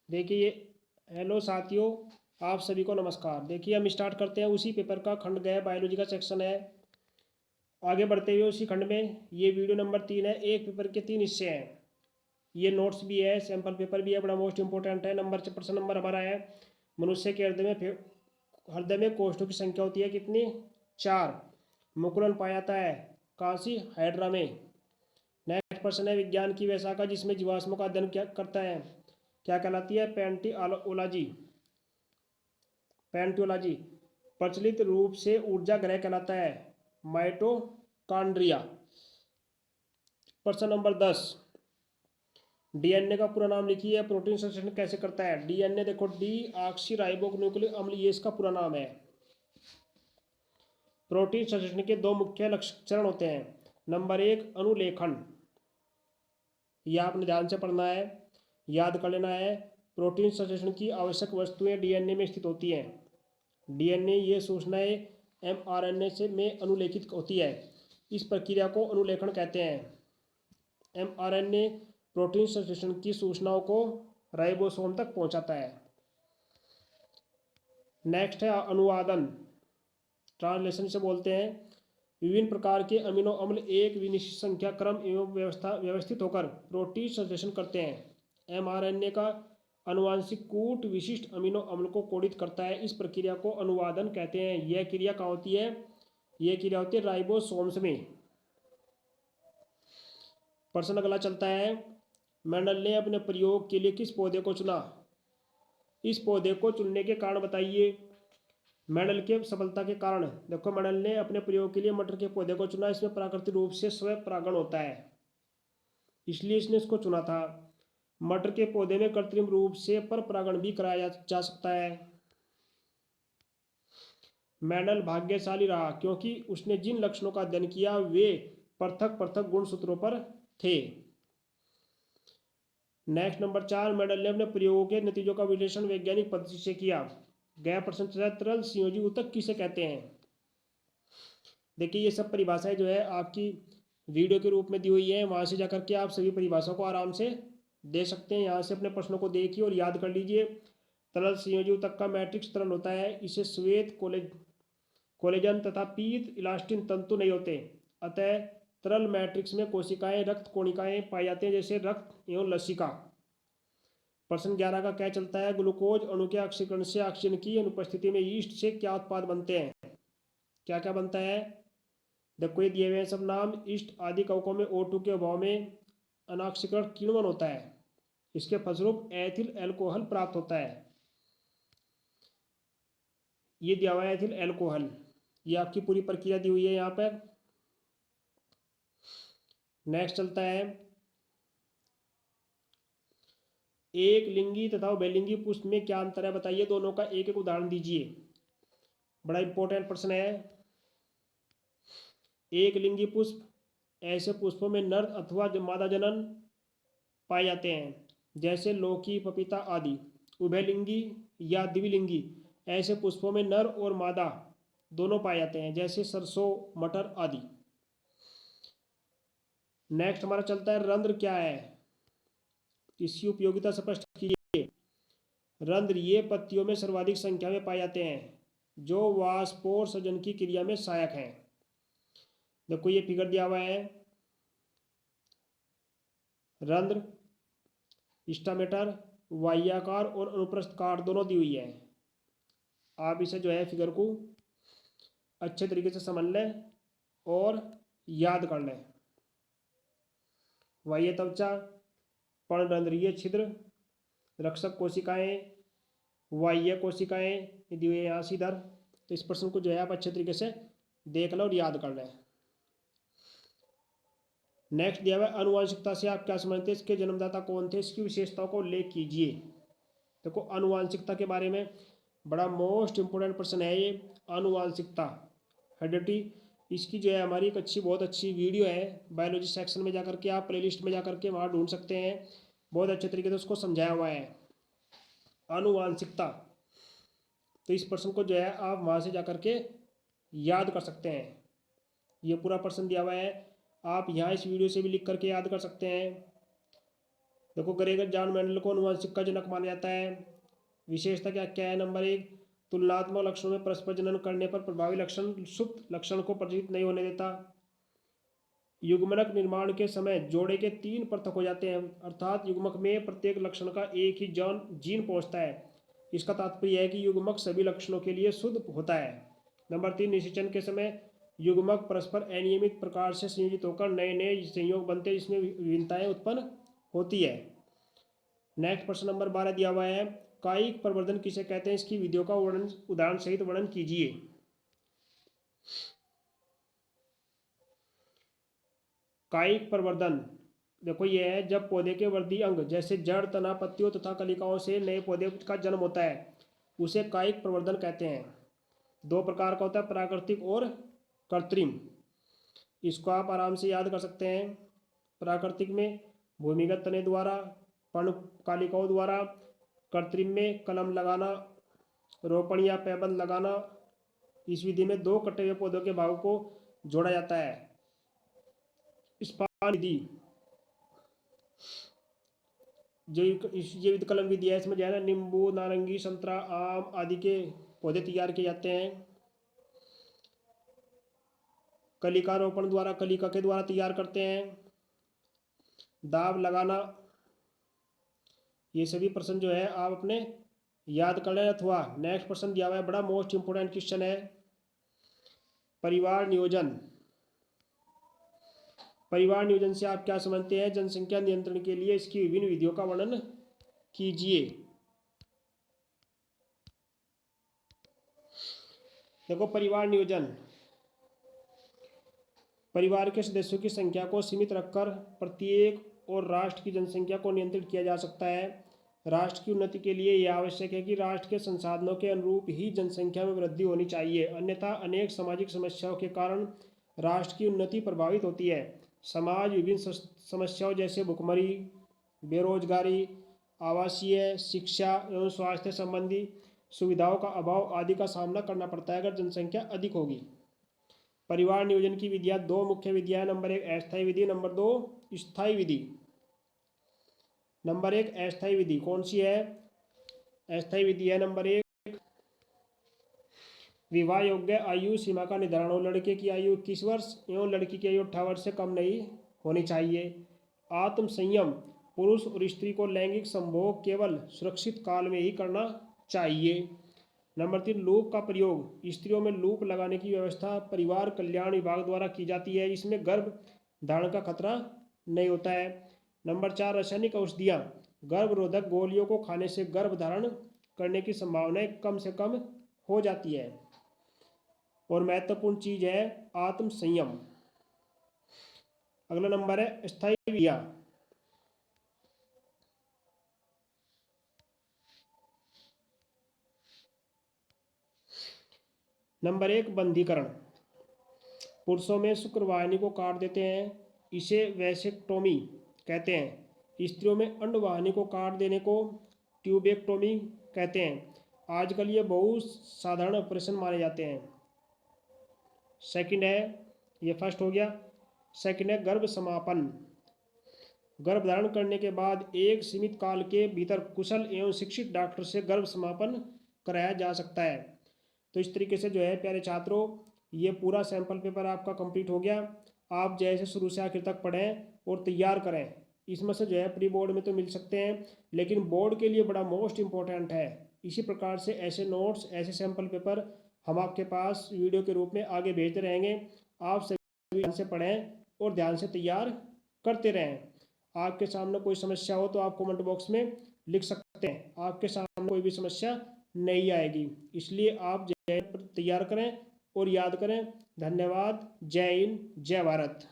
देखिए ये, हेलो साथियों, आप सभी को नमस्कार। देखिए हम स्टार्ट करते हैं उसी पेपर का, खंड गया बायोलॉजी का सेक्शन है। आगे बढ़ते हुए उसी खंड में ये वीडियो नंबर 3 है। एक पेपर के 3 हिस्से हैं। ये नोट्स भी है, सैंपल पेपर भी है, बड़ा मोस्ट इंपॉर्टेंट है। प्रश्न नंबर हमारा है, मनुष्य के हृदय में कोष्ठों की संख्या होती है कितनी? 4। मुकुलन पाया जाता है कांसी हाइड्रा में। नेक्स्ट प्रश्न है, विज्ञान की वह शाखा जिसमें जीवाश्मों का अध्ययन क्या करता है, क्या कहलाती है? पेंटियोलॉजी। पेंटियोलॉजी। प्रचलित रूप से ऊर्जा ग्रह कहलाता है माइटोकॉन्ड्रिया। प्रश्न नंबर 10, डीएनए का पूरा नाम लिखिए। प्रोटीन संश्लेषण कैसे करता है डीएनए? देखो, डी ऑक्सी राइबो न्यूक्लिक अम्ल, ये इसका पूरा नाम है। प्रोटीन संश्लेषण के दो मुख्य चरण होते हैं। नंबर 1, अनुलेखन। यह आपने ध्यान से पढ़ना है, याद कर लेना है। प्रोटीन संश्लेषण की आवश्यक वस्तुएं डीएनए में स्थित होती हैं। डीएनए ये सूचनाएं एमआरएनए से में अनुलेखित होती है। इस प्रक्रिया को अनुलेखन कहते हैं। एमआरएनए प्रोटीन संश्लेषण की सूचनाओं को राइबोसोम तक पहुंचाता है। नेक्स्ट है अनुवादन। ट्रांसलेशन से बोलते हैं, विभिन्न प्रकार के अमीनो अम्ल एक विनिश्चित संख्या, क्रम एवं व्यवस्थित होकर प्रोटीन संश्लेषण करते हैं। एमआरएनए का अनुवांशिक कूट विशिष्ट अमीनो अम्ल को कोडित करता है। इस प्रक्रिया को अनुवादन कहते हैं। यह क्रिया कहाँ होती है? यह क्रिया होती है राइबोसोम्स में। प्रश्न अगला चलता है, मेंडल ने अपने प्रयोग के लिए किस पौधे को चुना? इस पौधे को चुनने के कारण बताइए। मेंडल के सफलता के कारण, देखो मेंडल ने अपने प्रयोग के लिए मटर के पौधे को चुना। इसमें प्राकृतिक रूप से स्व परागण होता है, इसलिए इसने इसको चुना था। मटर के पौधे में कृत्रिम रूप से पर परागण भी कराया जा सकता है। मेंडल भाग्यशाली रहा क्योंकि उसने जिन लक्षणों का अध्ययन किया वे पृथक पृथक गुणसूत्रों पर थे। नेक्स्ट नंबर 4, मेंडल ने अपने प्रयोगों के नतीजों का विश्लेषण वैज्ञानिक पद्धति से किया। गया प्रश्न तरल संयोजी ऊतक किसे कहते हैं? देखिए ये सब परिभाषाएं जो है आपकी वीडियो के रूप में दी हुई है, वहां से जाकर के आप सभी परिभाषाओं को आराम से दे सकते हैं। यहाँ से अपने प्रश्नों को देखिए और याद कर लीजिए। तरल संयोजी ऊतक का मैट्रिक्स तरल होता है। इसे श्वेत कोलेजन तथा पीत इलास्टिन तंतु नहीं होते। अतः तरल मैट्रिक्स में कोशिकाएं, रक्त कोणिकाएं पाई जाती हैं, जैसे रक्त एवं लसिका। प्रश्न 11 का क्या चलता है, ग्लूकोज अणु के ऑक्सीकरण से ऑक्सीजन की अनुपस्थिति में ईस्ट से क्या उत्पाद बनते हैं? क्या क्या बनता है? देखो ये दिए हुए सब नाम। ईस्ट आदि कवकों में O2 के अभाव में अनॉक्सीकरण किण्वन होता है। इसके फलस्वरूप एथिल एल्कोहल प्राप्त होता है। ये दिया हुआ है एथिल एल्कोहल, ये आपकी पूरी प्रक्रिया दी हुई है यहाँ पर। नेक्स्ट चलता है, एक लिंगी तथा उभयलिंगी पुष्प में क्या अंतर है बताइए। दोनों का एक एक उदाहरण दीजिए। बड़ा इंपॉर्टेंट प्रश्न है। एक लिंगी पुष्प, ऐसे पुष्पों में नर अथवा मादा जनन पाए जाते हैं, जैसे लौकी, पपीता आदि। उभयलिंगी या द्विलिंगी, ऐसे पुष्पों में नर और मादा दोनों पाए जाते हैं, जैसे सरसों, मटर आदि। नेक्स्ट हमारा चलता है, रंध्र क्या है? इसकी उपयोगिता स्पष्ट कीजिए। रंध्र ये पत्तियों में सर्वाधिक संख्या में पाए जाते हैं, जो वाष्पोत्सर्जन की क्रिया में सहायक हैं। देखो ये फिगर दिया हुआ है। रंध्र, स्टामेटर, वाह्याकार और अनुप्रस्थ काट दोनों दी हुई है। आप इसे जो है फिगर को अच्छे तरीके से समझ लें और याद कर लें। बाह्य त्वचा, पर्णरंध्रीय छिद्र, रक्षक कोशिकाएं, बाह्य कोशिकाएं दी हुई है यहाँ से इधर। तो इस प्रश्न को जो है आप अच्छे तरीके से देख लो और याद कर लें। नेक्स्ट दिया हुआ है, आनुवंशिकता से आप क्या समझते हैं? इसके जन्मदाता कौन थे? इसकी विशेषताओं को उल्लेख कीजिए। देखो आनुवंशिकता के बारे में बड़ा मोस्ट इंपोर्टेंट प्रश्न है ये। आनुवंशिकता, हेरिडिटी, इसकी जो है हमारी एक बहुत अच्छी वीडियो है। बायोलॉजी सेक्शन में जाकर के आप प्लेलिस्ट में जाकर के वहाँ ढूंढ सकते हैं। बहुत अच्छे तरीके से उसको समझाया हुआ है आनुवंशिकता। तो इस प्रश्न को जो है आप वहाँ से जाकर के याद कर सकते हैं। ये पूरा प्रश्न दिया हुआ है, आप यहाँ इस वीडियो से भी लिख करके याद कर सकते हैं। देखो ग्रेगर जॉन मेंडल को आनुवंशिक का जनक माना जाता है। विशेषता क्या क्या है? नंबर 1, तुलनात्मक लक्षणों में परस्पर जनन करने पर प्रभावी लक्षण सुप्त लक्षण को प्रदर्शित नहीं होने देता। युग्मनक निर्माण के समय जोड़े के 3 पृथक हो जाते हैं, अर्थात युग्मक में प्रत्येक लक्षण का एक ही जीन पहुंचता है। इसका तात्पर्य है कि युग्मक सभी लक्षणों के लिए शुद्ध होता है। नंबर 3, निषेचन के समय युग्मक परस्पर अनियमित प्रकार से संयोजित होकर नए नए संयोग बनते हैं, जिसमें विभिन्नताएं उत्पन्न होती है। नेक्स्ट प्रश्न नंबर 12 दिया हुआ है, कायिक प्रवर्धन किसे कहते हैं? इसकी विधियों का वर्णन उदाहरण सहित वर्णन कीजिए। कायिक प्रवर्धन देखो ये है जब पौधे के वृद्धि अंग जैसे जड़, तना, पत्तियों तथा कलिकाओं से नए पौधे का जन्म होता है, उसे कायिक प्रवर्धन कहते हैं। 2 प्रकार का होता है, प्राकृतिक और कृत्रिम। इसको आप आराम से याद कर सकते हैं। प्राकृतिक में भूमिगत तने द्वारा, पर्णकालिकाओं द्वारा। कृत्रिम में कलम लगाना, रोपण या पैबंद लगाना। इस विधि में 2 कटे हुए पौधों के भागों को जोड़ा जाता है। स्पान विधि जैविक कलम विधि है, इसमें जो है ना नींबू, नारंगी, संतरा, आम आदि के पौधे तैयार किए जाते हैं। कलिका रोपण द्वारा कलिका के द्वारा तैयार करते हैं। दाब लगाना, ये सभी प्रश्न जो है आप अपने याद कर लें। अथवा नेक्स्ट प्रश्न दिया हुआ है, बड़ा मोस्ट इंपोर्टेंट क्वेश्चन है, परिवार नियोजन। परिवार नियोजन से आप क्या समझते हैं? जनसंख्या नियंत्रण के लिए इसकी विभिन्न विधियों का वर्णन कीजिए। देखो परिवार नियोजन, परिवार के सदस्यों की संख्या को सीमित रखकर प्रत्येक और राष्ट्र की जनसंख्या को नियंत्रित किया जा सकता है। राष्ट्र की उन्नति के लिए यह आवश्यक है कि राष्ट्र के संसाधनों के अनुरूप ही जनसंख्या में वृद्धि होनी चाहिए, अन्यथा अनेक सामाजिक समस्याओं के कारण राष्ट्र की उन्नति प्रभावित होती है। समाज विभिन्न समस्याओं जैसे भुखमरी, बेरोजगारी, आवासीय, शिक्षा एवं स्वास्थ्य संबंधी सुविधाओं का अभाव आदि का सामना करना पड़ता है अगर जनसंख्या अधिक होगी। परिवार नियोजन की विधियां 2 मुख्य विधियां, नंबर 1 अस्थायी विधि, नंबर 2 स्थायी विधि। नंबर 1 अस्थायी विधि कौन सी है? अस्थायी विधि है नंबर 1, विवाह योग्य आयु सीमा का निर्धारण हो। लड़के की आयु 21 वर्ष एवं लड़की की आयु 18 वर्ष से कम नहीं होनी चाहिए। आत्म संयम, पुरुष और स्त्री को लैंगिक संभोग केवल सुरक्षित काल में ही करना चाहिए। नंबर 3 लूप का प्रयोग, स्त्रियों में लूप लगाने की व्यवस्था परिवार कल्याण विभाग द्वारा की जाती है, इसमें गर्भ धारण का खतरा नहीं होता है। नंबर 4 रासायनिक औषधियाँ, गर्भरोधक गोलियों को खाने से गर्भ धारण करने की संभावनाएं कम से कम हो जाती है। और महत्वपूर्ण चीज है आत्म संयम। अगला नंबर है स्थायी विधियां। नंबर 1 बंधीकरण, पुरुषों में शुक्रवाहिनी को काट देते हैं, इसे वैसेक्टोमी कहते हैं। स्त्रियों में अंडवाहिनी को काट देने को ट्यूबेक्टोमी कहते हैं। आजकल ये बहुत साधारण ऑपरेशन माने जाते हैं। सेकंड है, ये फर्स्ट हो गया। सेकंड है गर्भ समापन, गर्भ धारण करने के बाद एक सीमित काल के भीतर कुशल एवं शिक्षित डॉक्टर से गर्भ समापन कराया जा सकता है। तो इस तरीके से जो है प्यारे छात्रों, ये पूरा सैंपल पेपर आपका कंप्लीट हो गया। आप जैसे शुरू से आखिर तक पढ़ें और तैयार करें। इसमें से जो है प्री बोर्ड में तो मिल सकते हैं, लेकिन बोर्ड के लिए बड़ा मोस्ट इंपॉर्टेंट है। इसी प्रकार से ऐसे नोट्स, ऐसे सैंपल पेपर हम आपके पास वीडियो के रूप में आगे भेजते रहेंगे। आप सभी ध्यान से पढ़ें और ध्यान से तैयार करते रहें। आपके सामने कोई समस्या हो तो आप कमेंट बॉक्स में लिख सकते हैं, आपके सामने कोई भी समस्या नहीं आएगी। इसलिए आप तैयार करें और याद करें। धन्यवाद। जय हिंद, जय भारत।